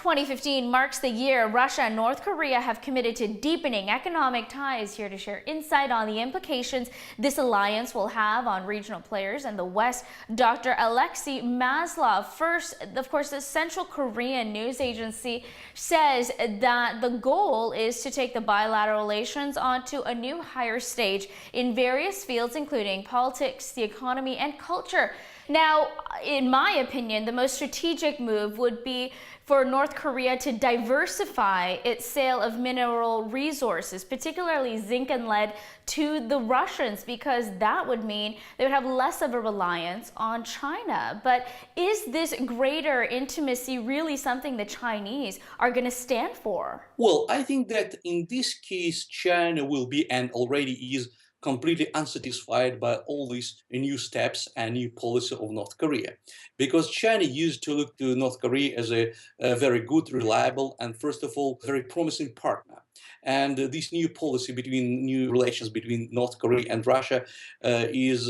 2015 marks the year Russia and North Korea have committed to deepening economic ties. Here to share insight on the implications this alliance will have on regional players and the West, Dr. Alexey Maslov. First, of course, the Central Korean news agency says that the goal is to take the bilateral relations onto a new higher stage in various fields, including politics, the economy, and culture. Now, in my opinion, the most strategic move would be for North Korea to diversify its sale of mineral resources, particularly zinc and lead, to the Russians, because that would mean they would have less of a reliance on China. But is this greater intimacy really something the Chinese are going to stand for? Well, I think that in this case, China will be, and already is, completely unsatisfied by all these new steps and new policy of North Korea. Because China used to look to North Korea as a very good, reliable, and first of all, very promising partner. And this new policy between new relations between North Korea and Russia is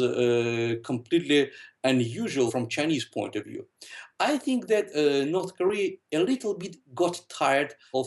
completely unusual from Chinese point of view. I think that North Korea a little bit got tired of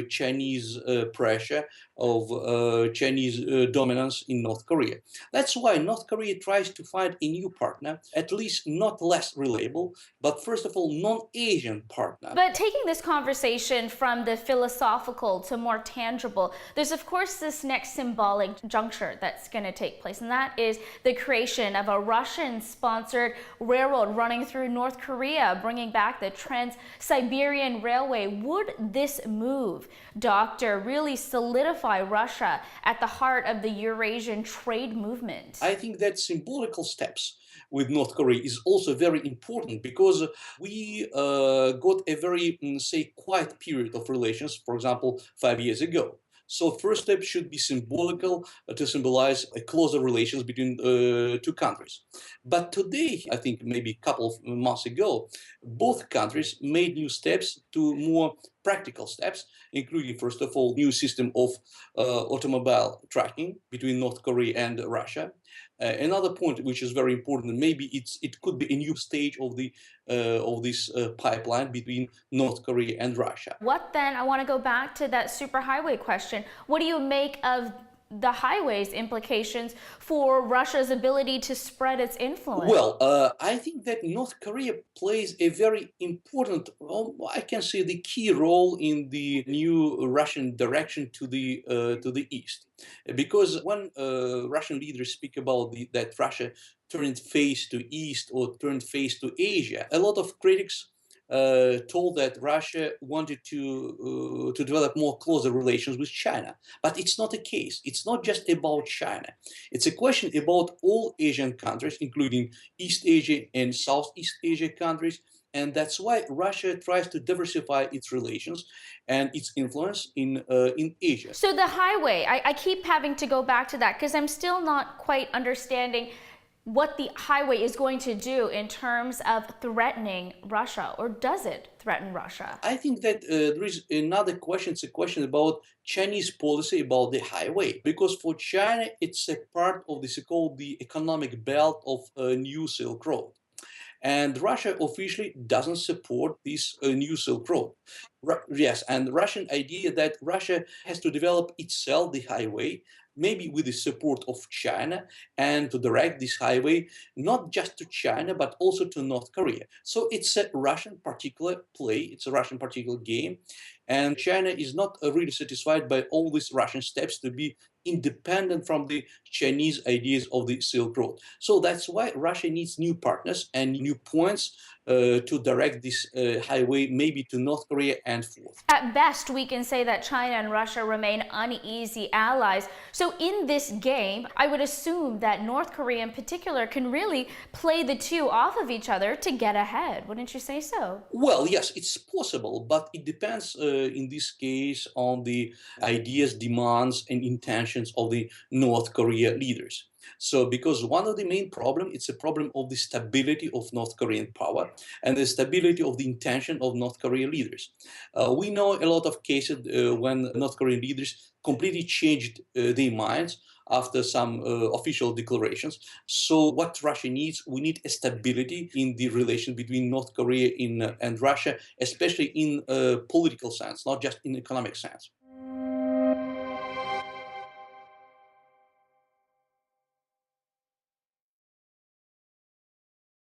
Chinese pressure, of Chinese dominance in North Korea. That's why North Korea tries to find a new partner, at least not less reliable, but first of all, non-Asian partner. But taking this conversation from the philosophical to more tangible, there's of course this next symbolic juncture that's going to take place, and that is the creation of a Russian-sponsored railroad running through North Korea, bringing back the Trans-Siberian Railway. Would this move, Doctor, really solidify Russia at the heart of the Eurasian trade movement? I think that symbolical steps with North Korea is also very important, because we got a very, say, quiet period of relations, for example, 5 years ago. So first step should be symbolical, to symbolize a closer relations between two countries. But today, I think maybe a couple of months ago, both countries made new steps to more practical steps, including, first of all, new system of automobile tracking between North Korea and Russia. Another point which is very important, maybe it could be a new stage of this pipeline between North Korea and Russia. What then? I want to go back to that superhighway question. What do you make of the highway's implications for Russia's ability to spread its influence? Well, I think that North Korea plays a very important, I can say the key role in the new Russian direction to the east. Because when Russian leaders speak about that Russia turned face to east or turned face to Asia, a lot of critics told that Russia wanted to develop more closer relations with China. But it's not the case. It's not just about China. It's a question about all Asian countries, including East Asia and Southeast Asia countries. And that's why Russia tries to diversify its relations and its influence in Asia. So the highway, I keep having to go back to that because I'm still not quite understanding what the highway is going to do in terms of threatening Russia, or does it threaten Russia? I think that there is another question. It's a question about Chinese policy about the highway, because for China it's a part of the so-called the economic belt of New Silk Road. And Russia officially doesn't support this new Silk Road. Yes, and the Russian idea that Russia has to develop itself the highway, maybe with the support of China, and to direct this highway not just to China but also to North Korea. So it's a Russian particular play, it's a Russian particular game, and China is not really satisfied by all these Russian steps to be independent from the Chinese ideas of the Silk Road. So that's why Russia needs new partners and new points to direct this highway maybe to North Korea and forth. At best, we can say that China and Russia remain uneasy allies. So in this game, I would assume that North Korea in particular can really play the two off of each other to get ahead. Wouldn't you say so? Well, yes, it's possible, but it depends in this case on the ideas, demands, and intentions of the North Korea leaders. So, because one of the main problems, it's a problem of the stability of North Korean power and the stability of the intention of North Korean leaders. We know a lot of cases when North Korean leaders completely changed their minds after some official declarations. So what Russia needs, we need a stability in the relation between North Korea and Russia, especially in a political sense, not just in economic sense.